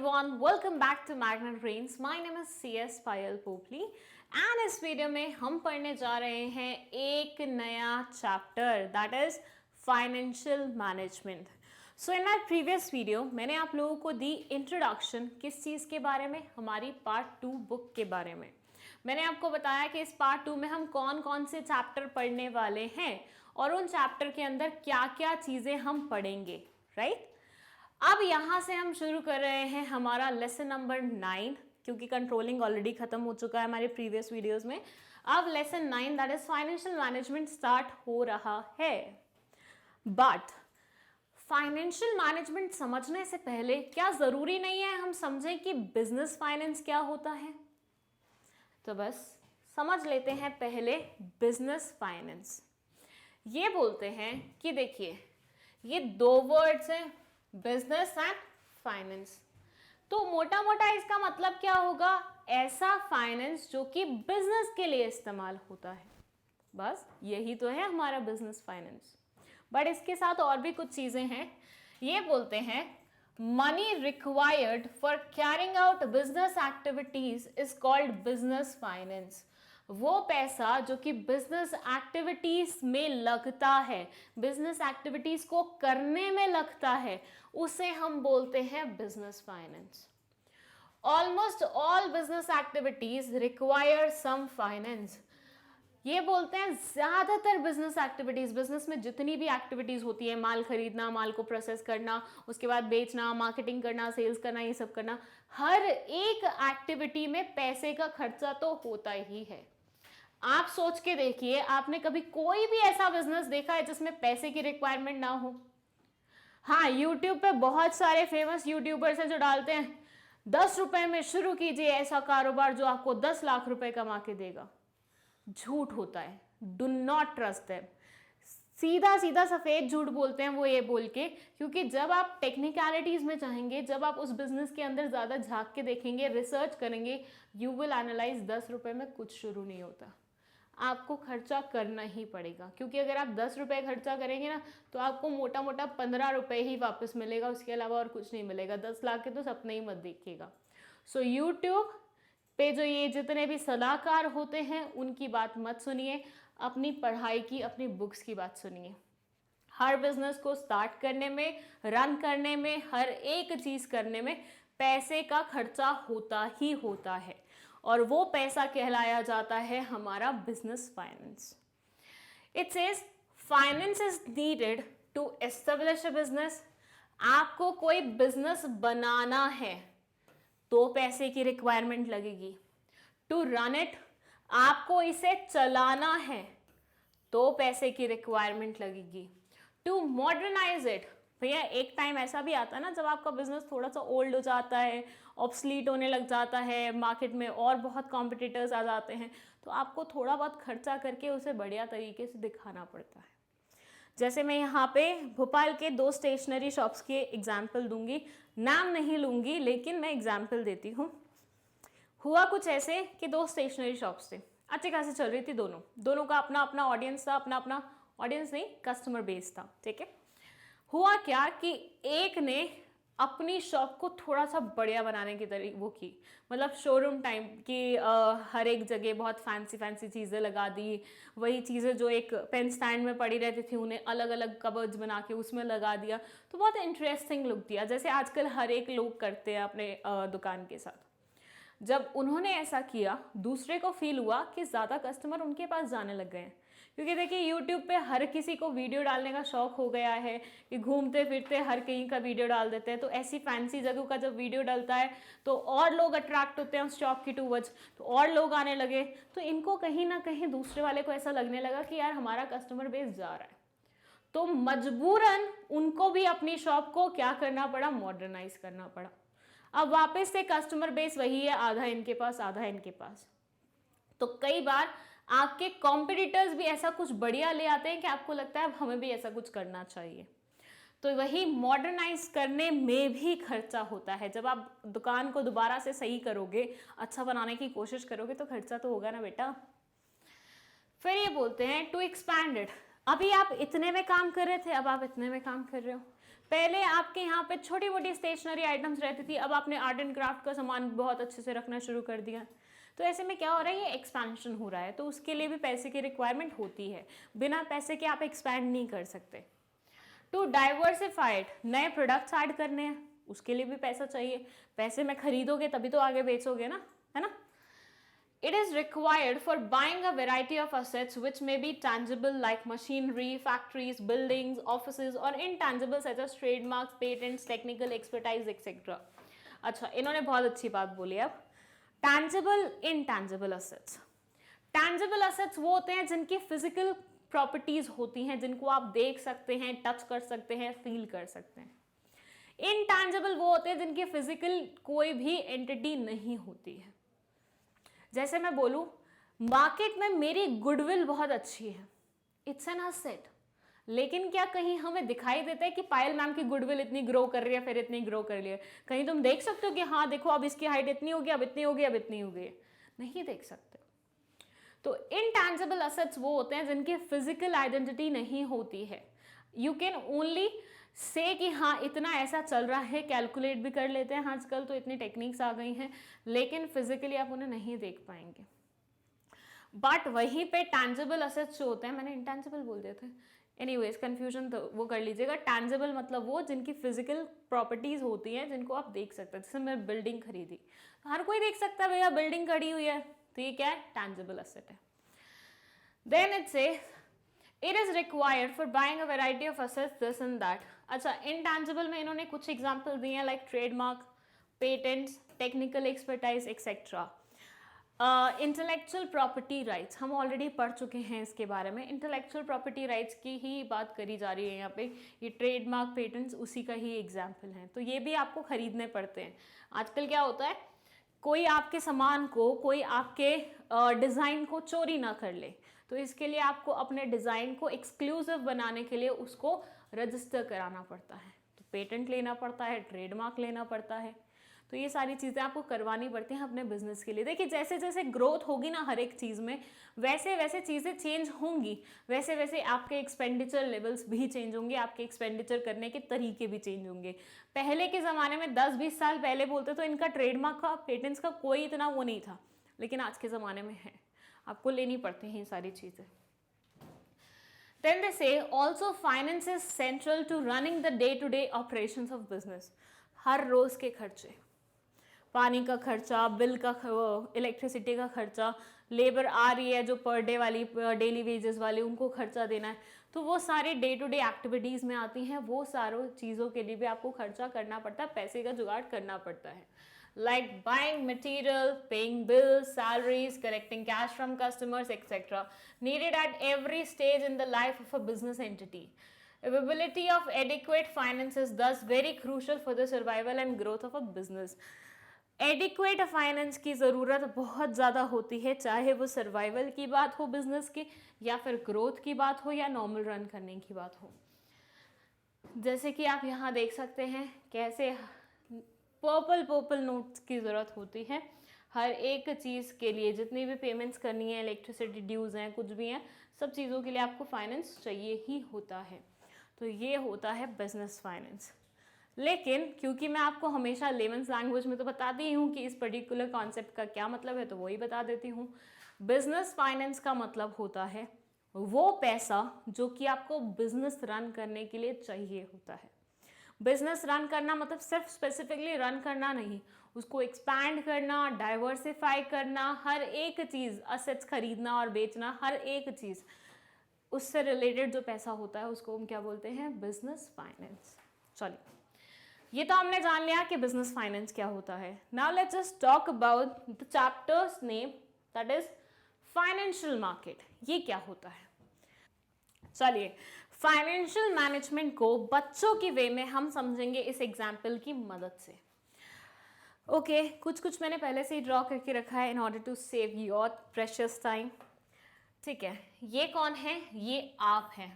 everyone, welcome back to Magnet Brains. My name is CS Payal Popli and इस video में हम पढ़ने जा रहे हैं एक नया chapter that is financial management. So in my previous video मैंने आप लोगों को दी इंट्रोडक्शन किस चीज़ के बारे में, हमारी पार्ट 2 बुक के बारे में. मैंने आपको बताया कि इस पार्ट 2 में हम कौन कौन से चैप्टर पढ़ने वाले हैं और उन चैप्टर के अंदर क्या क्या चीज़ें हम पढ़ेंगे, राइट? अब यहाँ से हम शुरू कर रहे हैं हमारा लेसन नंबर 9, क्योंकि कंट्रोलिंग ऑलरेडी खत्म हो चुका है हमारे प्रीवियस वीडियोस में. अब lesson 9 that is financial management start हो रहा है. बट फाइनेंशियल मैनेजमेंट समझने से पहले क्या ज़रूरी नहीं है हम समझें कि बिजनेस फाइनेंस क्या होता है? तो बस समझ लेते हैं पहले बिजनेस फाइनेंस. ये बोलते हैं कि देखिए ये दो वर्ड्स हैं, बिजनेस एंड फाइनेंस. तो मोटा मोटा इसका मतलब क्या होगा? ऐसा फाइनेंस जो कि बिजनेस के लिए इस्तेमाल होता है. बस यही तो है हमारा बिजनेस फाइनेंस. बट इसके साथ और भी कुछ चीजें हैं. ये बोलते हैं money required for carrying out business activities is called business finance. वो पैसा जो कि बिजनेस एक्टिविटीज में लगता है, बिजनेस एक्टिविटीज को करने में लगता है, उसे हम बोलते हैं business finance. Almost all business activities require some finance. ये बोलते हैं ज्यादातर बिजनेस एक्टिविटीज, बिजनेस में जितनी भी एक्टिविटीज होती है, माल खरीदना, माल को प्रोसेस करना, उसके बाद बेचना, मार्केटिंग करना, सेल्स करना, ये सब करना, हर एक एक्टिविटी में पैसे का खर्चा तो होता ही है. आप सोच के देखिए, आपने कभी कोई भी ऐसा बिजनेस देखा है जिसमें पैसे की रिक्वायरमेंट ना हो? हाँ, यूट्यूब पे बहुत सारे फेमस यूट्यूबर्स हैं जो डालते हैं 10 रुपए में शुरू कीजिए ऐसा कारोबार जो आपको 10 लाख रुपए कमा के देगा. झूठ होता है. Do not trust them. सीधा सीधा सफेद झूठ बोलते हैं वो ये बोल के, क्योंकि जब आप टेक्निकलिटीज में चाहेंगे, जब आप उस बिजनेस के अंदर ज्यादा झांक के देखेंगे, रिसर्च करेंगे, यू विल एनालाइज 10 रुपए में कुछ शुरू नहीं होता. आपको खर्चा करना ही पड़ेगा, क्योंकि अगर आप 10 रुपए खर्चा करेंगे ना तो आपको मोटा मोटा 15 रुपए ही वापस मिलेगा, उसके अलावा और कुछ नहीं मिलेगा. 10 लाख के तो सपने ही मत देखिएगा. सो यूट्यूब पे जो ये जितने भी सलाहकार होते हैं उनकी बात मत सुनिए, अपनी पढ़ाई की, अपनी बुक्स की बात सुनिए. हर बिजनेस को स्टार्ट करने में, रन करने में, हर एक चीज करने में पैसे का खर्चा होता ही होता है, और वो पैसा कहलाया जाता है हमारा business finance. It says finance is needed to establish a business. आपको कोई बिजनेस बनाना है तो पैसे की रिक्वायरमेंट लगेगी. टू रन इट, आपको इसे चलाना है तो पैसे की रिक्वायरमेंट लगेगी. टू मॉडर्नाइज इट, भैया एक टाइम ऐसा भी आता है ना जब आपका बिजनेस थोड़ा सा ओल्ड हो जाता है, ऑब्सलीट होने लग जाता है, मार्केट में और बहुत कॉम्पिटिटर्स आ जाते हैं, तो आपको थोड़ा बहुत खर्चा करके उसे बढ़िया तरीके से दिखाना पड़ता है. जैसे मैं यहाँ पे भोपाल के 2 स्टेशनरी शॉप्स के एग्जाम्पल दूंगी, नाम नहीं लूंगी लेकिन मैं एग्जाम्पल देती हूँ. हुआ कुछ ऐसे कि 2 स्टेशनरी शॉप्स थे, अच्छी खासी चल रही थी. दोनों का अपना अपना ऑडियंस था, अपना अपना ऑडियंस नहीं, कस्टमर बेस था. ठीक है. हुआ क्या कि एक ने अपनी शॉप को थोड़ा सा बढ़िया बनाने की वो की, मतलब शोरूम टाइम की, हर एक जगह बहुत फैंसी फैंसी चीज़ें लगा दी. वही चीज़ें जो एक पेन स्टैंड में पड़ी रहती थी उन्हें अलग अलग कबर्ड्स बना के उसमें लगा दिया. तो बहुत इंटरेस्टिंग लुक दिया, जैसे आजकल हर एक लोग करते हैं अपने दुकान के साथ. जब उन्होंने ऐसा किया, दूसरे को फील हुआ कि ज़्यादा कस्टमर उनके पास जाने लग गए हैं, क्योंकि देखिए यूट्यूब पे हर किसी को वीडियो डालने का शौक हो गया है कि घूमते फिरते हर कहीं का वीडियो डाल देते हैं. तो ऐसी फैंसी जगह का जब वीडियो डलता है तो और लोग अट्रैक्ट होते हैं उस शॉप की टूवर्ड्स, तो और लोग आने लगे. तो इनको कहीं ना कहीं दूसरे वाले को ऐसा लगने लगा कि यार हमारा कस्टमर बेस जा रहा है, तो मजबूरन उनको भी अपनी शॉप को क्या करना पड़ा, मॉडर्नाइज करना पड़ा. अब वापस से कस्टमर बेस वही है, आधा इनके पास आधा इनके पास. तो कई बार आपके कॉम्पिटिटर्स भी ऐसा कुछ बढ़िया ले आते हैं कि आपको लगता है अब हमें भी ऐसा कुछ करना चाहिए. तो वही मॉडर्नाइज करने में भी खर्चा होता है. जब आप दुकान को दोबारा से सही करोगे, अच्छा बनाने की कोशिश करोगे, तो खर्चा तो होगा ना बेटा. फिर ये बोलते हैं टू एक्सपैंड इट. अभी आप इतने में काम कर रहे थे, अब आप इतने में काम कर रहे हो, पहले आपके यहाँ पे छोटी मोटी स्टेशनरी आइटम्स रहती थी, अब आपने आर्ट एंड क्राफ्ट का सामान बहुत अच्छे से रखना शुरू कर दिया। तो ऐसे में क्या हो रहा है, ये एक्सपेंशन हो रहा है, तो उसके लिए भी पैसे की रिक्वायरमेंट होती है। बिना पैसे के आप एक्सपैंड नहीं कर सकते। टू डाइवर्सिफाइड, नए प्रोडक्ट्स ऐड करने हैं, उसके लिए भी पैसा चाहिए। पैसे में खरीदोगे तभी तो आगे बेचोगे ना, है ना। It is required for buying a variety of assets which may be tangible like machinery, factories, buildings, offices, or intangible such as trademarks, patents, technical expertise, etc. अच्छा, इन्होंने बहुत अच्छी बात बोली। अब tangible, intangible assets. Tangible assets वो होते हैं जिनकी physical properties होती हैं, जिनको आप देख सकते हैं, टच कर सकते हैं, फील कर सकते हैं। Intangible वो होते हैं जिनकी physical कोई भी entity नहीं होती है। जैसे मैं बोलूं, मार्केट में मेरी गुडविल बहुत अच्छी है, इट्स एन एसेट। लेकिन क्या कहीं हमें दिखाई देता है कि पायल मैम की गुडविल इतनी ग्रो कर रही है, फिर इतनी ग्रो कर रही है? कहीं तुम देख सकते हो कि हाँ देखो अब इसकी हाइट इतनी होगी, अब इतनी होगी, अब इतनी हो गई? नहीं देख सकते। तो इनटैंजिबल एसेट्स वो होते हैं जिनकी फिजिकल आइडेंटिटी नहीं होती है। यू कैन ओनली से कि हाँ इतना ऐसा चल रहा है, कैलकुलेट भी कर लेते हैं आजकल तो इतनी टेक्निक्स आ गई हैं, लेकिन फिजिकली आप उन्हें नहीं देख पाएंगे। बट वहीं पे टैंजिबल असेट्स जो होते हैं, मैंने इंटैंजिबल बोल दिए थे, एनीवेज कंफ्यूजन तो वो कर लीजिएगा। टैंजिबल मतलब वो जिनकी फिजिकल प्रॉपर्टीज होती हैं, जिनको आप देख सकते हैं। जैसे मैं बिल्डिंग खरीदी, तो हर कोई देख सकता है भैया बिल्डिंग खड़ी हुई है, तो ये क्या है, टैंजिबल असेट है। Then it says it is required for buying a variety of assets this and that. अच्छा, इनटैंजिबल में इन्होंने कुछ एग्जाम्पल दिए हैं like trademark, patents, technical expertise etcetera. Intellectual property rights हम ऑलरेडी पढ़ चुके हैं इसके बारे में। इंटेलेक्चुअल प्रॉपर्टी राइट्स की ही बात करी जा रही है यहाँ पे। ये ट्रेडमार्क, पेटेंट्स उसी का ही एग्जाम्पल है। तो ये भी आपको खरीदने पड़ते हैं। आजकल क्या होता है, कोई आपके सामान को, कोई आपके डिज़ाइन को चोरी ना कर ले, तो इसके लिए आपको अपने डिज़ाइन को एक्सक्लूसिव बनाने के लिए उसको रजिस्टर कराना पड़ता है। तो पेटेंट लेना पड़ता है, ट्रेडमार्क लेना पड़ता है। तो ये सारी चीज़ें आपको करवानी पड़ती हैं अपने बिजनेस के लिए। देखिए जैसे जैसे ग्रोथ होगी ना हर एक चीज़ में, वैसे वैसे चीज़ें चेंज होंगी, वैसे वैसे आपके एक्सपेंडिचर लेवल्स भी चेंज होंगे, आपके एक्सपेंडिचर करने के तरीके भी चेंज होंगे। पहले के ज़माने में 10-20 साल पहले बोलते तो इनका ट्रेडमार्क का, पेटेंट्स का कोई इतना वो नहीं था, लेकिन आज के ज़माने में है, आपको लेनी पड़ती हैं ये सारी चीज़ें। Then they say also finance is central to running the day-to-day operations of business. हर रोज़ के खर्चे, पानी का खर्चा, बिल का, इलेक्ट्रिसिटी का खर्चा, लेबर आ रही है जो पर डे वाली, डेली वेजेस वाली, उनको खर्चा देना है, तो वो सारे डे टू डे एक्टिविटीज़ में आती हैं। वो सारों चीज़ों के लिए भी आपको खर्चा करना पड़ता है, पैसे का जुगाड़ करना पड़ता है। Like buying material, paying bills, salaries, collecting cash from customers, etc. needed at every stage in the life of a business entity. Availability of adequate finance is thus very crucial for the survival and growth of a business. Adequate finance की ज़रूरत बहुत ज़्यादा होती है, चाहे वो survival की बात हो बिजनेस की, या फिर ग्रोथ की बात हो, या नॉर्मल रन करने की बात हो। जैसे कि आप यहाँ देख सकते हैं कैसे पर्पल नोट्स की ज़रूरत होती है हर एक चीज़ के लिए। जितनी भी पेमेंट्स करनी है, इलेक्ट्रिसिटी ड्यूज़ हैं, कुछ भी हैं, सब चीज़ों के लिए आपको फाइनेंस चाहिए ही होता है। तो ये होता है बिजनेस फाइनेंस। लेकिन क्योंकि मैं आपको हमेशा लेमन्स लैंग्वेज में तो बताती ही हूँ कि इस पर्टिकुलर कॉन्सेप्ट का क्या मतलब है, तो वही बता देती हूँ। बिजनेस फाइनेंस का मतलब होता है वो पैसा जो कि आपको बिजनेस रन करने के लिए चाहिए होता है। बिजनेस रन करना मतलब सिर्फ स्पेसिफिकली रन करना नहीं, उसको एक्सपैंड करना, डाइवर्सिफाई करना, हर एक चीज़, असेट्स खरीदना और बेचना, हर एक चीज़ उससे रिलेटेड जो पैसा होता है उसको हम क्या बोलते हैं, बिजनेस फाइनेंस। चलिए, ये तो हमने जान लिया कि बिजनेस फाइनेंस क्या होता है। Now let's just talk about the chapters name, that is financial market. ये क्या होता है? चलिए, फाइनेंशियल मैनेजमेंट को बच्चों की वे में हम समझेंगे इस एग्जाम्पल की मदद से। ओके, कुछ मैंने पहले से ही ड्रॉ करके रखा है in order to save your precious time. ठीक है, ये कौन है? ये आप हैं।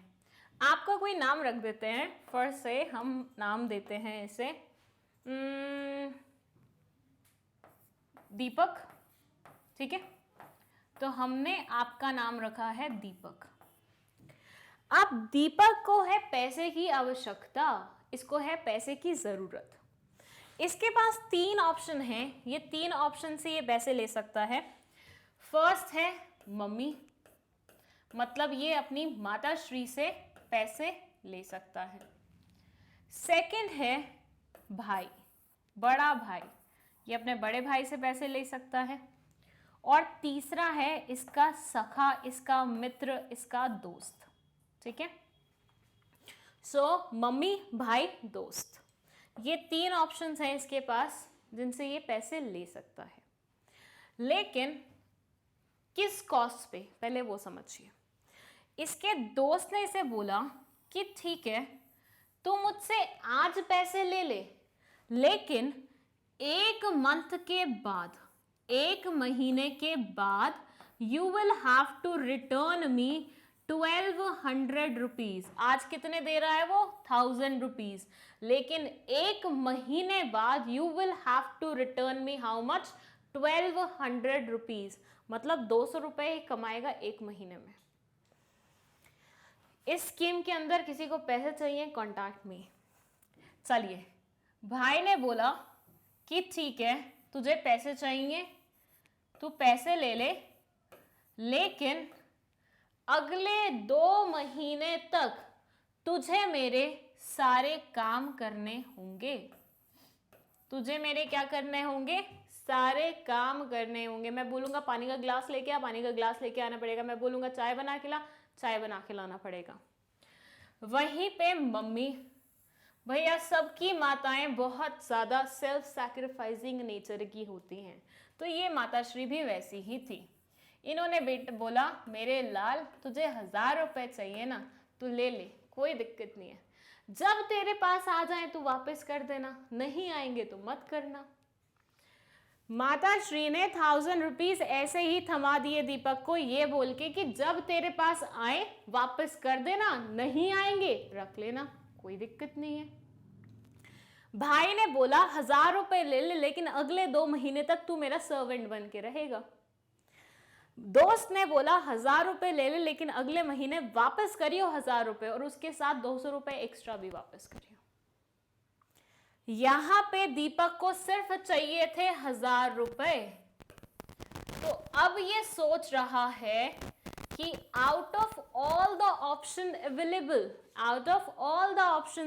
आपका कोई नाम रख देते हैं। फर्स्ट से हम नाम देते हैं इसे दीपक। ठीक है, तो हमने आपका नाम रखा है दीपक। अब दीपक को है पैसे की आवश्यकता, इसको है पैसे की ज़रूरत। इसके पास 3 ऑप्शन हैं, ये 3 ऑप्शन से ये पैसे ले सकता है। फर्स्ट है मम्मी, मतलब ये अपनी माता श्री से पैसे ले सकता है। सेकंड है भाई, बड़ा भाई, ये अपने बड़े भाई से पैसे ले सकता है। और तीसरा है इसका सखा, इसका मित्र, इसका दोस्त। ठीक है, सो मम्मी, भाई, दोस्त, ये 3 ऑप्शंस हैं इसके पास जिनसे ये पैसे ले सकता है। लेकिन किस कॉस्ट पे, पहले वो समझिए। इसके दोस्त ने इसे बोला कि ठीक है तू मुझसे आज पैसे ले ले, लेकिन 1 मंथ के बाद, 1 महीने के बाद you will have to return me 1200 rupees. आज कितने दे रहा है वो? 1000 रुपीज। लेकिन 1 महीने बाद you will have to return me how much? 1200 rupees, मतलब 200 रुपए ही कमाएगा 1 महीने में। इस स्कीम के अंदर किसी को पैसे चाहिए, कॉन्टैक्ट मी। चलिए, भाई ने बोला कि ठीक है तुझे पैसे चाहिए, तू पैसे ले ले, लेकिन अगले 2 महीने तक तुझे मेरे सारे काम करने होंगे। तुझे मेरे क्या करने होंगे? सारे काम करने होंगे। मैं बोलूंगा पानी का गिलास लेके आ, पानी का गिलास लेके आना पड़ेगा। मैं बोलूंगा चाय बना के ला, चाय बना के लाना पड़ेगा। वहीं पे मम्मी, भैया सबकी माताएं बहुत ज्यादा सेल्फ सैक्रिफाइसिंग नेचर की होती हैं, तो ये माताश्री भी वैसी ही थी। इन्होंने बेटा बोला मेरे लाल तुझे 1000 रुपए चाहिए ना, तू ले ले, कोई दिक्कत नहीं है। जब तेरे पास आ जाए तो वापस कर देना, नहीं आएंगे तो मत करना। माता श्री ने 1000 रुपीज ऐसे ही थमा दिए दीपक को, ये बोल के कि जब तेरे पास आए वापस कर देना, नहीं आएंगे रख लेना, कोई दिक्कत नहीं है। भाई ने बोला 1000 रुपए ले ले, लेकिन अगले 2 महीने तक तू मेरा सर्वेंट बन के रहेगा। दोस्त ने बोला 1000 रुपए ले ले, लेकिन अगले महीने वापस करियो 1000 रुपए, और उसके साथ 200 रुपए एक्स्ट्रा भी वापस करियो। यहां पे दीपक को सिर्फ चाहिए थे 1000 रुपए। तो अब ये सोच रहा है कि out of all the option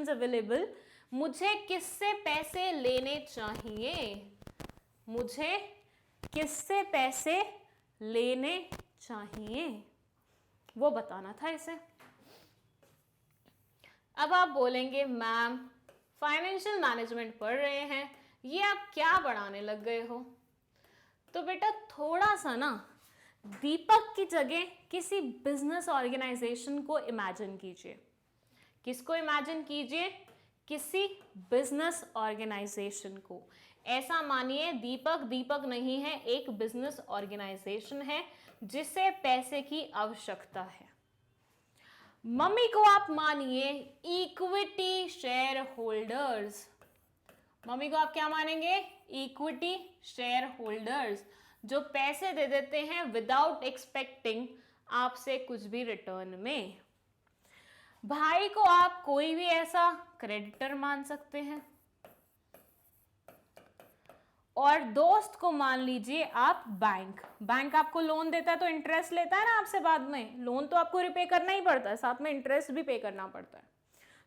available, मुझे किससे पैसे लेने चाहिए, मुझे किससे पैसे लेने चाहिए, वो बताना था इसे। अब आप बोलेंगे मैम फाइनेंशियल मैनेजमेंट पढ़ रहे हैं, ये आप क्या पढ़ाने लग गए हो? तो बेटा थोड़ा सा ना दीपक की जगह किसी बिजनेस ऑर्गेनाइजेशन को इमेजिन कीजिए। किसको इमेजिन कीजिए? किसी बिजनेस ऑर्गेनाइजेशन को। ऐसा मानिए दीपक नहीं है, एक बिजनेस ऑर्गेनाइजेशन है जिसे पैसे की आवश्यकता है। मम्मी को आप मानिए इक्विटी शेयर होल्डर्स। मम्मी को आप क्या मानेंगे? इक्विटी शेयर होल्डर्स, जो पैसे दे देते हैं विदाउट एक्सपेक्टिंग आपसे कुछ भी रिटर्न में। भाई को आप कोई भी ऐसा क्रेडिटर मान सकते हैं, और दोस्त को मान लीजिए आप बैंक आपको लोन देता है तो इंटरेस्ट लेता है ना आपसे, बाद में लोन तो आपको रिपे करना ही पड़ता है, साथ में इंटरेस्ट भी पे करना पड़ता है।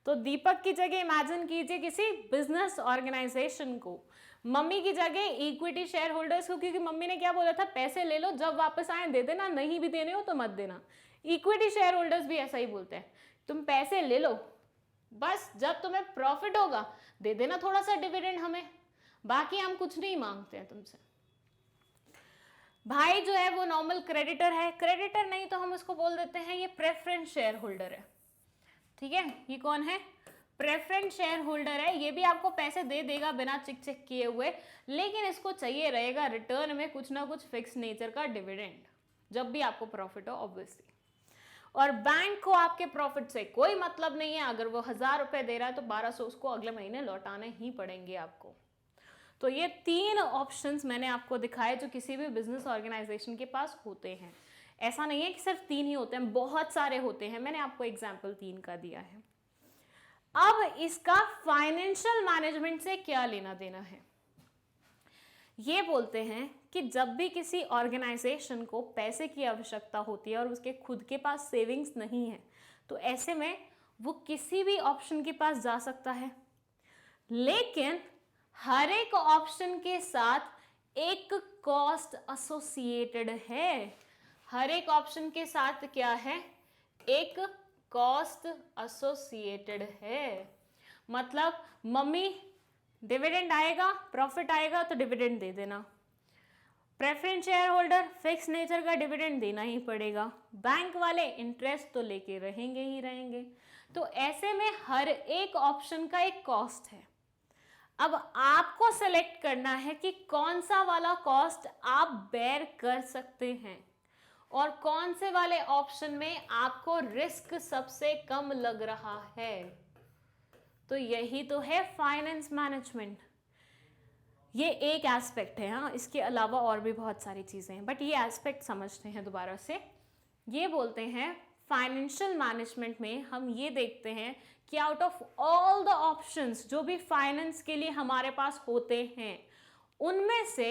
तो दीपक की जगह इमेजिन कीजिए किसी बिजनेस ऑर्गेनाइजेशन को, मम्मी की जगह इक्विटी शेयर होल्डर्स को, क्योंकि मम्मी ने क्या बोला था? पैसे ले लो, जब वापस आए दे देना, नहीं भी देने हो तो मत देना। इक्विटी शेयर होल्डर्स भी ऐसा ही बोलते हैं, तुम पैसे ले लो, बस जब तुम्हें प्रॉफिट होगा दे देना थोड़ा सा डिविडेंड हमें, बाकी हम कुछ नहीं मांगते हैं तुमसे। भाई जो है वो नॉर्मल क्रेडिटर है, क्रेडिटर नहीं तो हम उसको बोल देते हैं ये प्रेफरेंस शेयर होल्डर है। ठीक है, ये कौन है? प्रेफरेंस शेयर होल्डर है। ये भी आपको पैसे दे देगा बिना चिक किए हुए, लेकिन इसको चाहिए रहेगा रिटर्न में कुछ ना कुछ फिक्स नेचर का डिविडेंड, जब भी आपको प्रॉफिट हो ऑब्वियसली। और बैंक को आपके प्रॉफिट से कोई मतलब नहीं है, अगर वो 1000 रुपए दे रहा है तो 1200 उसको अगले महीने लौटाने ही पड़ेंगे आपको। तो ये 3 ऑप्शंस मैंने आपको दिखाए जो किसी भी बिजनेस ऑर्गेनाइजेशन के पास होते हैं। ऐसा नहीं है कि सिर्फ 3 ही होते हैं, बहुत सारे होते हैं, मैंने आपको एग्जाम्पल 3 का दिया है। अब इसका फाइनेंशियल मैनेजमेंट से क्या लेना देना है? ये बोलते हैं कि जब भी किसी ऑर्गेनाइजेशन को पैसे की आवश्यकता होती है और उसके खुद के पास सेविंग्स नहीं है, तो ऐसे में वो किसी भी ऑप्शन के पास जा सकता है, लेकिन हर एक ऑप्शन के साथ एक कॉस्ट एसोसिएटेड है। हर एक ऑप्शन के साथ क्या है? एक कॉस्ट एसोसिएटेड है। मतलब मम्मी डिविडेंड आएगा, प्रॉफिट आएगा तो डिविडेंड दे देना। Preference share holder fix nature का डिविडेंड देना ही पड़ेगा। बैंक वाले इंटरेस्ट तो लेके रहेंगे ही रहेंगे। तो ऐसे में हर एक ऑप्शन का एक कॉस्ट है। अब आपको सेलेक्ट करना है कि कौन सा वाला कॉस्ट आप बेयर कर सकते हैं और कौन से वाले ऑप्शन में आपको रिस्क सबसे कम लग रहा है। तो यही तो है फाइनेंस मैनेजमेंट। ये एक एस्पेक्ट है, हाँ, इसके अलावा और भी बहुत सारी चीज़ें हैं, बट ये एस्पेक्ट समझते हैं दोबारा से। ये बोलते हैं फाइनेंशियल मैनेजमेंट में हम ये देखते हैं कि out of all the options जो भी फाइनेंस के लिए हमारे पास होते हैं, उनमें से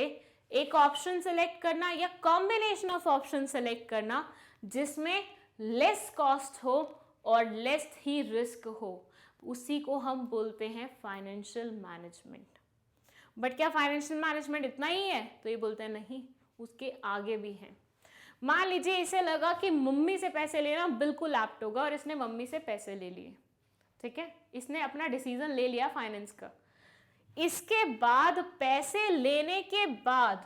एक ऑप्शन सेलेक्ट करना या कॉम्बिनेशन ऑफ ऑप्शन सेलेक्ट करना जिसमें लेस कॉस्ट हो और लेस ही रिस्क हो, उसी को हम बोलते हैं फाइनेंशियल मैनेजमेंट। बट क्या फाइनेंशियल मैनेजमेंट इतना ही है? तो ये बोलते हैं नहीं, उसके आगे भी है। मान लीजिए इसे लगा कि मम्मी से पैसे लेना बिल्कुल एप्ट होगा और इसने मम्मी से पैसे ले लिए, ठीक है, इसने अपना डिसीजन ले लिया फाइनेंस का। इसके बाद पैसे लेने के बाद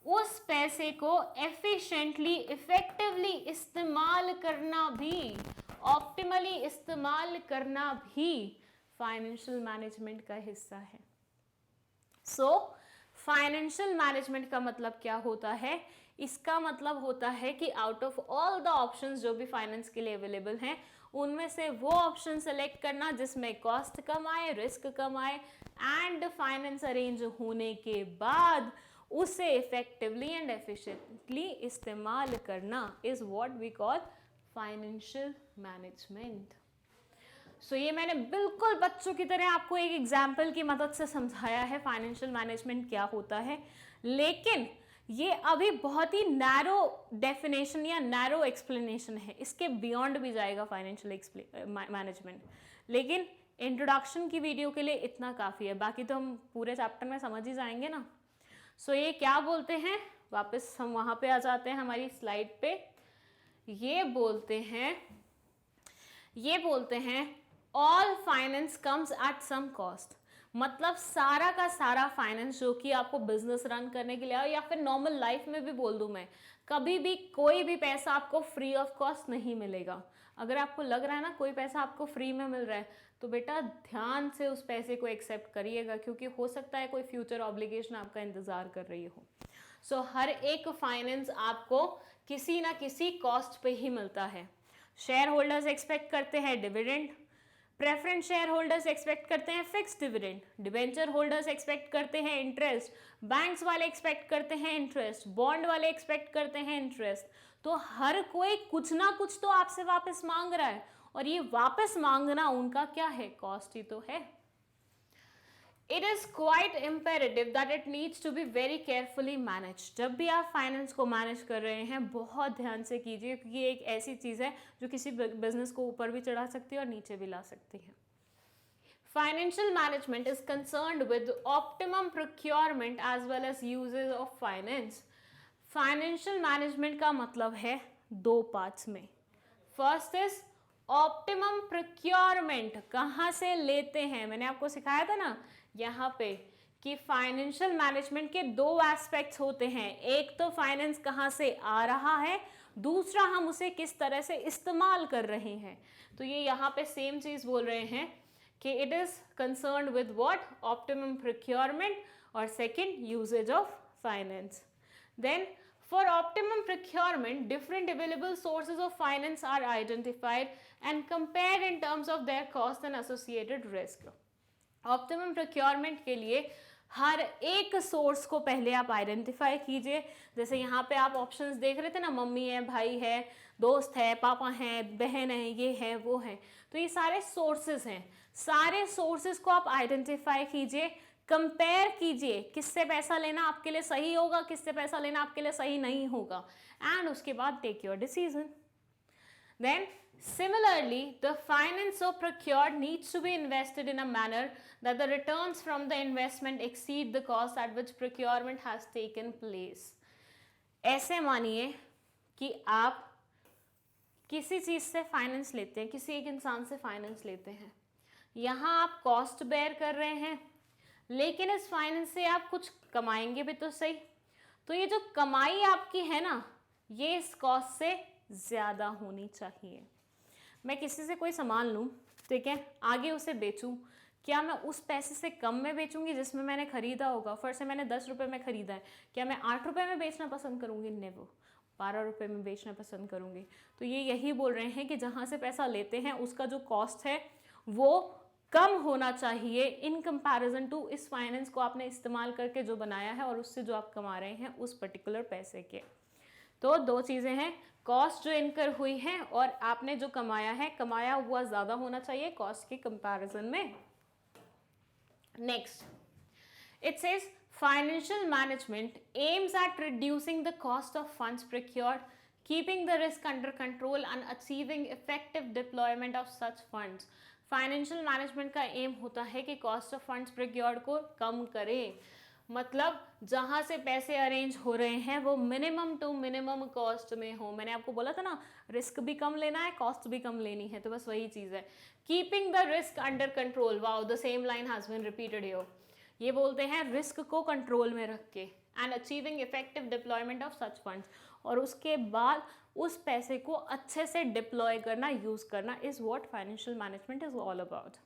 उस पैसे को एफिशिएंटली, इफेक्टिवली इस्तेमाल करना भी, ऑप्टिमली इस्तेमाल करना भी फाइनेंशियल मैनेजमेंट का हिस्सा है। सो फाइनेंशियल मैनेजमेंट का मतलब क्या होता है? इसका मतलब होता है कि out of all the options जो भी फाइनेंस के लिए अवेलेबल हैं, उनमें से वो ऑप्शन सेलेक्ट करना जिसमें कॉस्ट कम आए, रिस्क कम आए, एंड फाइनेंस अरेंज होने के बाद उसे इफेक्टिवली एंड एफिशिएंटली इस्तेमाल करना is what we call financial management. So ये मैंने बिल्कुल बच्चों की तरह आपको एक एग्जाम्पल की मदद से समझाया है फाइनेंशियल मैनेजमेंट क्या होता है, लेकिन ये अभी बहुत ही नैरो डेफिनेशन या नैरो एक्सप्लेनेशन है, इसके बियॉन्ड भी जाएगा फाइनेंशियल मैनेजमेंट, लेकिन इंट्रोडक्शन की वीडियो के लिए इतना काफ़ी है, बाकी तो हम पूरे चैप्टर में समझ ही जाएंगे ना। सो ये क्या बोलते हैं, वापस हम वहाँ पे आ जाते हैं हमारी स्लाइड पे। ये बोलते हैं all finance comes at some cost. मतलब सारा का सारा फाइनेंस जो कि आपको बिजनेस रन करने के लिए, या फिर नॉर्मल लाइफ में भी बोल दूं मैं, कभी भी कोई भी पैसा आपको फ्री ऑफ कॉस्ट नहीं मिलेगा। अगर आपको लग रहा है ना कोई पैसा आपको फ्री में मिल रहा है, तो बेटा ध्यान से उस पैसे को एक्सेप्ट करिएगा, क्योंकि हो सकता है कोई फ्यूचर ऑब्लिगेशन आपका इंतजार कर रही हो। सो हर एक फाइनेंस आपको किसी ना किसी कॉस्ट पे ही मिलता है। शेयर होल्डर्स एक्सपेक्ट करते हैं dividend, preference share holders expect करते हैं fix dividend, debenture holders expect करते हैं इंटरेस्ट, बैंक्स वाले एक्सपेक्ट करते हैं इंटरेस्ट, बॉन्ड वाले एक्सपेक्ट करते हैं इंटरेस्ट। तो हर कोई कुछ ना कुछ तो आपसे वापस मांग रहा है, और ये वापस मांगना उनका क्या है? कॉस्ट ही तो है। It is quite imperative that it needs to be very carefully managed. जब भी आप फाइनेंस को मैनेज कर रहे हैं बहुत ध्यान से कीजिए, क्योंकि ये एक ऐसी चीज़ है जो किसी बिजनेस को ऊपर भी चढ़ा सकती है और नीचे भी ला सकती है। Financial management is concerned with optimum procurement as well as uses of finance. Financial management का मतलब है दो पार्ट्स में। फर्स्ट इज ऑप्टिमम प्रोक्योरमेंट, कहाँ से लेते हैं। मैंने आपको सिखाया था ना यहाँ पे कि फाइनेंशियल मैनेजमेंट के दो एस्पेक्ट्स होते हैं, एक तो फाइनेंस कहाँ से आ रहा है, दूसरा हम उसे किस तरह से इस्तेमाल कर रहे हैं। तो ये यहाँ पे सेम चीज़ बोल रहे हैं कि it is concerned with what, optimum procurement, और second usages of finance. Then for optimum procurement, different available sources of finance are identified and compared in terms of their cost and associated risk. Optimum procurement के लिए हर एक source को पहले आप identify कीजिए। जैसे यहाँ पे आप ऑप्शंस देख रहे थे ना, मम्मी है, भाई है, दोस्त है, पापा हैं, बहन है, ये है, वो है, तो ये सारे सोर्सेज हैं। सारे सोर्सेज को आप आइडेंटिफाई कीजिए, कंपेयर कीजिए, किससे पैसा लेना आपके लिए सही होगा, किससे पैसा लेना आपके लिए सही नहीं होगा, एंड उसके बाद take your decision. Then, similarly, the finance so procured needs to be invested in a manner that the returns from the investment exceed the cost at which procurement has taken place. ऐसे मानिए कि आप किसी चीज़ से finance लेते हैं, किसी एक इंसान से फाइनेंस लेते हैं, यहाँ आप कॉस्ट बेयर कर रहे हैं, लेकिन इस फाइनेंस से आप कुछ कमाएंगे भी तो सही। तो ये जो कमाई आपकी है ना, ये इस कॉस्ट से ज़्यादा होनी चाहिए। मैं किसी से कोई सामान लूँ, ठीक है, आगे उसे बेचूँ, क्या मैं उस पैसे से कम में बेचूंगी जिसमें मैंने खरीदा होगा? फर्स्ट से मैंने 10 रुपये में खरीदा है, क्या मैं 8 रुपये में बेचना पसंद करूँगी? नेवर। 12 रुपये में बेचना पसंद करूँगी। तो ये यही बोल रहे हैं कि जहाँ से पैसा लेते हैं उसका जो कॉस्ट है वो कम होना चाहिए इन कंपैरिजन टू इस फाइनेंस को आपने इस्तेमाल करके जो बनाया है और उससे जो आप कमा रहे हैं उस पर्टिकुलर पैसे के। तो दो चीज़ें हैं, कॉस्ट जो इनकर हुई है और आपने जो कमाया है, कमाया हुआ ज़्यादा होना चाहिए कॉस्ट के कंपैरिजन में। Next, it says financial management aims at reducing the cost of funds procured, keeping the risk under control and achieving effective deployment of such funds. Financial management का एम होता है कि कॉस्ट ऑफ फंड्स प्रोक्योर्ड को कम करे, मतलब जहाँ से पैसे अरेंज हो रहे हैं वो मिनिमम टू मिनिमम कॉस्ट में हो। मैंने आपको बोला था ना, रिस्क भी कम लेना है, कॉस्ट भी कम लेनी है, तो बस वही चीज़ है। Keeping the risk under control, wow, the same line has been repeated here. ये बोलते हैं रिस्क को कंट्रोल में रख के, and achieving effective deployment of such funds, और उसके बाद उस पैसे को अच्छे से डिप्लॉय करना, यूज करना, is what financial management is all about.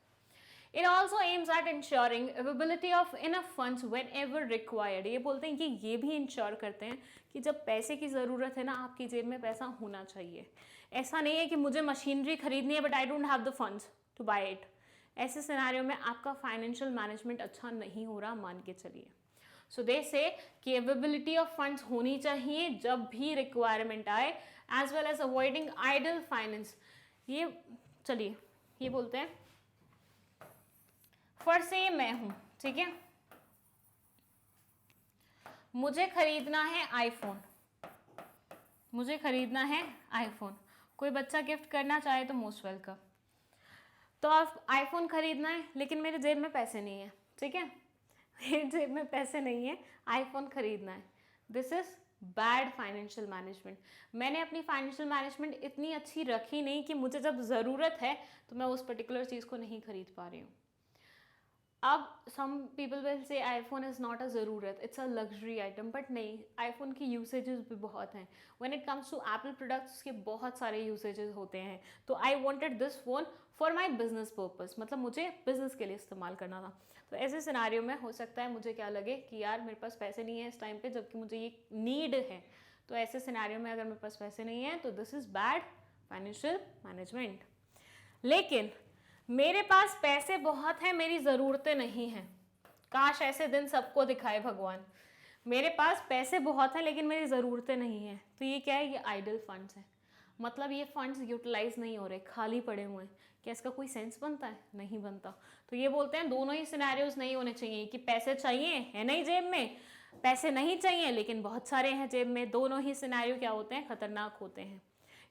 It also aims at ensuring availability of enough funds when ever required. ये बोलते हैं कि ये भी इंश्योर करते हैं कि जब पैसे की ज़रूरत है ना, आपकी जेब में पैसा होना चाहिए। ऐसा नहीं है कि मुझे मशीनरी खरीदनी है but I don't have the funds to buy it. ऐसे सिनेरियो में आपका फाइनेंशियल मैनेजमेंट अच्छा नहीं हो रहा, मान के चलिए। सो दे से कि अवेलेबिलिटी ऑफ फंड्स होनी चाहिए जब भी रिक्वायरमेंट आए, as well as avoiding idle finance. ये चलिए, ये बोलते हैं फॉर से मैं हूँ, ठीक है, मुझे खरीदना है आईफोन, मुझे खरीदना है आईफोन। कोई बच्चा गिफ्ट करना चाहे तो मोस्ट वेलकम। तो आप आईफोन खरीदना है, लेकिन मेरे जेब में पैसे नहीं है, ठीक है, मेरे जेब में पैसे नहीं है, आईफोन खरीदना है। This is bad financial management. मैंने अपनी फाइनेंशियल मैनेजमेंट इतनी अच्छी रखी नहीं कि मुझे जब ज़रूरत है तो मैं उस पर्टिकुलर चीज़ को नहीं खरीद पा रही हूँ। अब some people will say iPhone is not a ज़रूरत, it's a luxury item, but नहीं, आईफोन की यूसेजेस भी बहुत हैं। When it comes to Apple products के बहुत सारे यूसेजेस होते हैं। तो I wanted this phone for my business purpose, मतलब मुझे बिजनेस के लिए इस्तेमाल करना था। तो ऐसे सिनारियो में हो सकता है मुझे क्या लगे कि यार मेरे पास पैसे नहीं है इस टाइम पे, जबकि मुझे ये नीड है। तो ऐसे सिनारियो में अगर मेरे पास पैसे नहीं है तो this is bad financial management. लेकिन मेरे पास पैसे बहुत हैं, मेरी ज़रूरतें नहीं हैं। काश ऐसे दिन सबको दिखाए भगवान। मेरे पास पैसे बहुत हैं लेकिन मेरी ज़रूरतें नहीं हैं। तो ये क्या है? ये आइडल फंड्स हैं, मतलब ये फंड्स यूटिलाइज नहीं हो रहे, खाली पड़े हुए हैं। क्या इसका कोई सेंस बनता है? नहीं बनता। तो ये बोलते हैं दोनों ही सिनेरियोज नहीं होने चाहिए, कि पैसे चाहिए है नहीं जेब में, पैसे नहीं चाहिए लेकिन बहुत सारे हैं जेब में। दोनों ही सिनेरियो क्या होते हैं? खतरनाक होते हैं।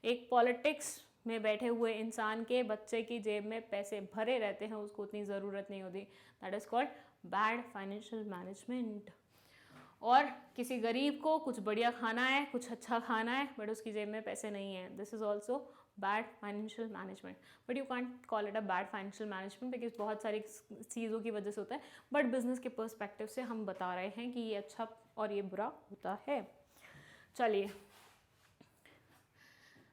एक पॉलिटिक्स में बैठे हुए इंसान के बच्चे की जेब में पैसे भरे रहते हैं, उसको उतनी ज़रूरत नहीं होती। That is called bad financial management. और किसी गरीब को कुछ बढ़िया खाना है, कुछ अच्छा खाना है, बट उसकी जेब में पैसे नहीं है। This is also bad financial management, but you can't call it a bad financial management because बहुत सारी चीज़ों की वजह से होता है। बट बिजनेस के पर्सपेक्टिव से हम बता रहे हैं कि ये अच्छा और ये बुरा होता है। चलिए,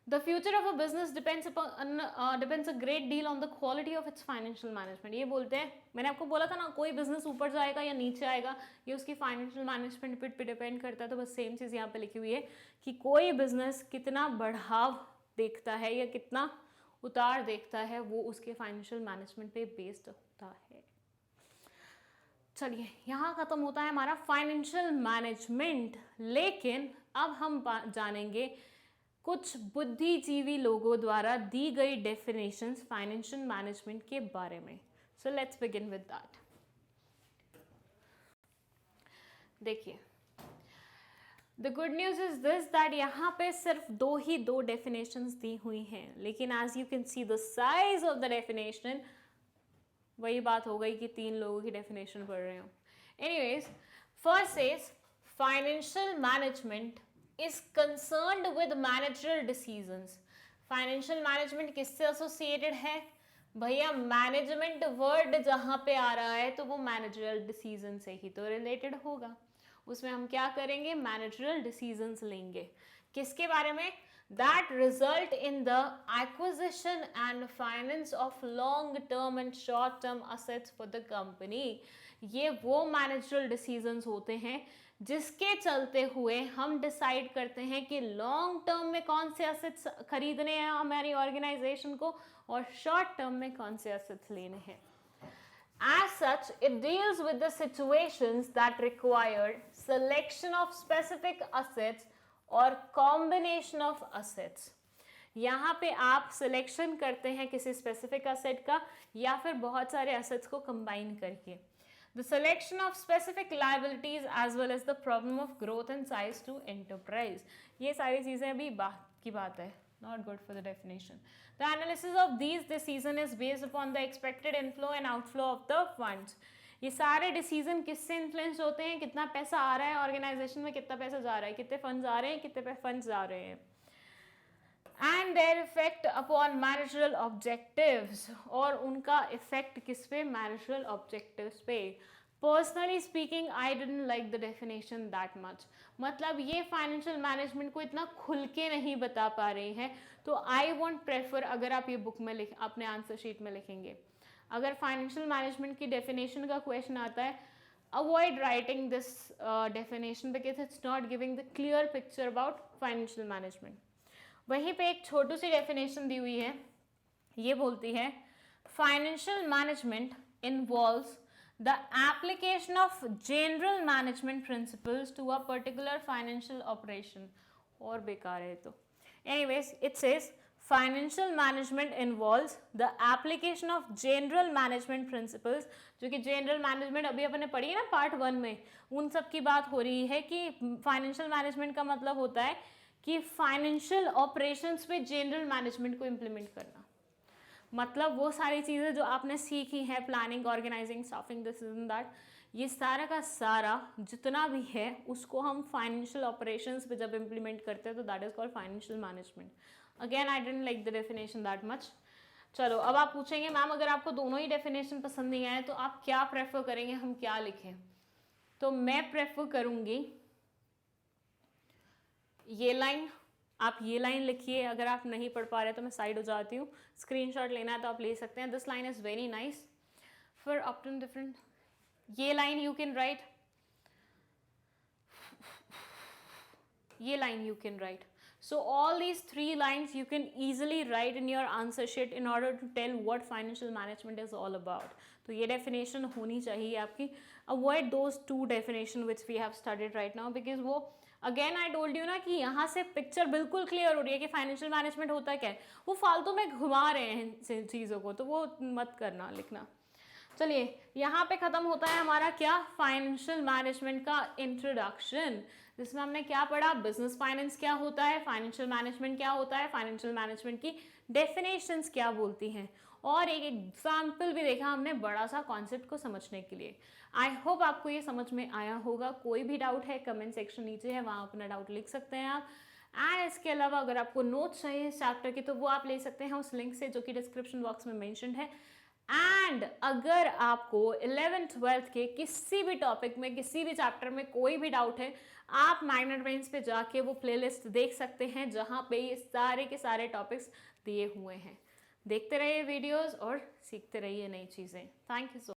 The future of a business depends a great deal on the quality of its financial management. ये बोलते हैं, मैंने आपको बोला था ना, कोई बिजनेस ऊपर जाएगा या नीचे आएगा ये उसकी फाइनेंशियल मैनेजमेंट पे डिपेंड करता है। तो बस सेम चीज़ यहाँ पे लिखी हुई है कि कोई बिजनेस कितना बढ़ाव देखता है या कितना उतार देखता है वो उसके फाइनेंशियल मैनेजमेंट पे बेस्ड होता है। चलिए यहाँ खत्म होता है हमारा फाइनेंशियल मैनेजमेंट, लेकिन अब हम जानेंगे कुछ बुद्धिजीवी लोगों द्वारा दी गई डेफिनेशंस फाइनेंशियल मैनेजमेंट के बारे में. So let's begin with that. देखिए, the good news is this that यहाँ पे सिर्फ दो डेफिनेशंस दी हुई हैं, लेकिन as you can see the size of the definition, वही बात हो गई कि 3 लोगों की डेफिनेशन पढ़ रहे हो. Anyways, first is financial management is concerned with managerial decisions. Financial management किससे एसोसिएटेड है भैया? मैनेजमेंट वर्ड जहाँ पे आ रहा है तो वो मैनेजरल डिसीजन से ही तो रिलेटेड होगा. उसमें हम क्या करेंगे? मैनेजरल डिसीजंस लेंगे. किसके बारे में? that result in the acquisition and finance of long term and short term assets for the company. ये वो मैनेजरल डिसीजंस होते हैं जिसके चलते हुए हम डिसाइड करते हैं कि लॉन्ग टर्म में कौन से एसेट्स खरीदने हैं हमारी ऑर्गेनाइजेशन को और शॉर्ट टर्म में कौन से एसेट्स लेने हैं. As such, it deals with the situations that require selection of specific assets और कॉम्बिनेशन ऑफ असेट्स. यहाँ पे आप सिलेक्शन करते हैं किसी स्पेसिफिक असेट का या फिर बहुत सारे असेट्स को कंबाइन करके. The selection of specific liabilities as well as the problem of growth and size to enterprise. ये सारी चीज़ें अभी बात की बात है, not good for the definition. The analysis of these decision is based upon the expected inflow and outflow of the funds. ये सारे डिसीजन किससे इन्फ्लुएंस होते हैं? कितना पैसा आ रहा है ऑर्गेनाइजेशन में, कितना पैसा जा रहा है, कितने फंड्स आ रहे हैं, कितने फंड्स जा रहे हैं. And their effect upon managerial objectives, और उनका इफेक्ट किस पे? मैनेजरल ऑब्जेक्टिव्स पे. Personally speaking I didn't like the definition that much. मतलब ये फाइनेंशियल मैनेजमेंट को इतना खुल के नहीं बता पा रही है, तो आई वॉन्ट प्रेफर, अगर आप ये बुक में अपने आंसर शीट में लिखेंगे, अगर फाइनेंशियल मैनेजमेंट की डेफिनेशन का क्वेश्चन आता है, avoid writing this definition because it's not giving the clear picture about financial management. वहीं पे एक छोटी सी डेफिनेशन दी हुई है, ये बोलती है financial management involves the application of general management principles to a particular financial operation. और बेकार है तो. Anyways, it says financial management involves the application of general management principles. जो कि जनरल मैनेजमेंट अभी अपने पढ़ी है ना पार्ट 1 में, उन सब की बात हो रही है कि फाइनेंशियल मैनेजमेंट का मतलब होता है कि फाइनेंशियल ऑपरेशंस पे जनरल मैनेजमेंट को इम्प्लीमेंट करना. मतलब वो सारी चीज़ें जो आपने सीखी हैं, planning, organising, staffing, this and that, ये सारा का सारा जितना भी है उसको हम फाइनेंशियल ऑपरेशंस पे जब इम्प्लीमेंट करते हैं तो that is called financial management. Again I didn't like the definition that much. चलो, अब आप पूछेंगे मैम अगर आपको दोनों ही डेफिनेशन पसंद नहीं आए तो आप क्या प्रेफर करेंगे, हम क्या लिखें? तो मैं प्रेफर करूँगी ये लाइन. आप ये लाइन लिखिए. अगर आप नहीं पढ़ पा रहे तो मैं साइड हो जाती हूँ. स्क्रीनशॉट लेना है तो आप ले सकते हैं. This line is very nice for up to different. ये लाइन यू कैन राइट, ये line you can write. So all these 3 lines you can easily write in your answer sheet in order to tell what financial management is all about. तो ये definition होनी चाहिए आपकी. Avoid those 2 definition which we have studied right now because वो again I told you ना कि यहाँ से पिक्चर बिल्कुल क्लियर हो रही है कि फाइनेंशियल मैनेजमेंट होता क्या है. वो फालतू में घुमा रहे हैं चीज़ों को, तो वो मत करना, लिखना. चलिए, यहाँ पे ख़त्म होता है हमारा क्या? फाइनेंशियल मैनेजमेंट का इंट्रोडक्शन, जिसमें हमने क्या पढ़ा? बिजनेस फाइनेंस क्या होता है, फाइनेंशियल मैनेजमेंट क्या होता है, फाइनेंशियल मैनेजमेंट की डेफिनेशंस क्या बोलती हैं, और एक एग्जाम्पल भी देखा हमने बड़ा सा कॉन्सेप्ट को समझने के लिए. आई होप आपको ये समझ में आया होगा. कोई भी डाउट है कमेंट सेक्शन नीचे है, वहाँ अपना डाउट लिख सकते हैं आप. एंड इसके अलावा अगर आपको नोट्स चाहिए इस चैप्टर की तो वो आप ले सकते हैं उस लिंक से जो कि डिस्क्रिप्शन बॉक्स में मेंशन्ड है. एंड अगर आपको 11th 12th के किसी भी टॉपिक में, किसी भी चैप्टर में कोई भी डाउट है, आप मैग्नेट ब्रेन्स पे जाके वो प्लेलिस्ट देख सकते हैं जहाँ पे ये सारे के सारे टॉपिक्स दिए हुए हैं. देखते रहिए वीडियोस और सीखते रहिए नई चीज़ें. Thank you so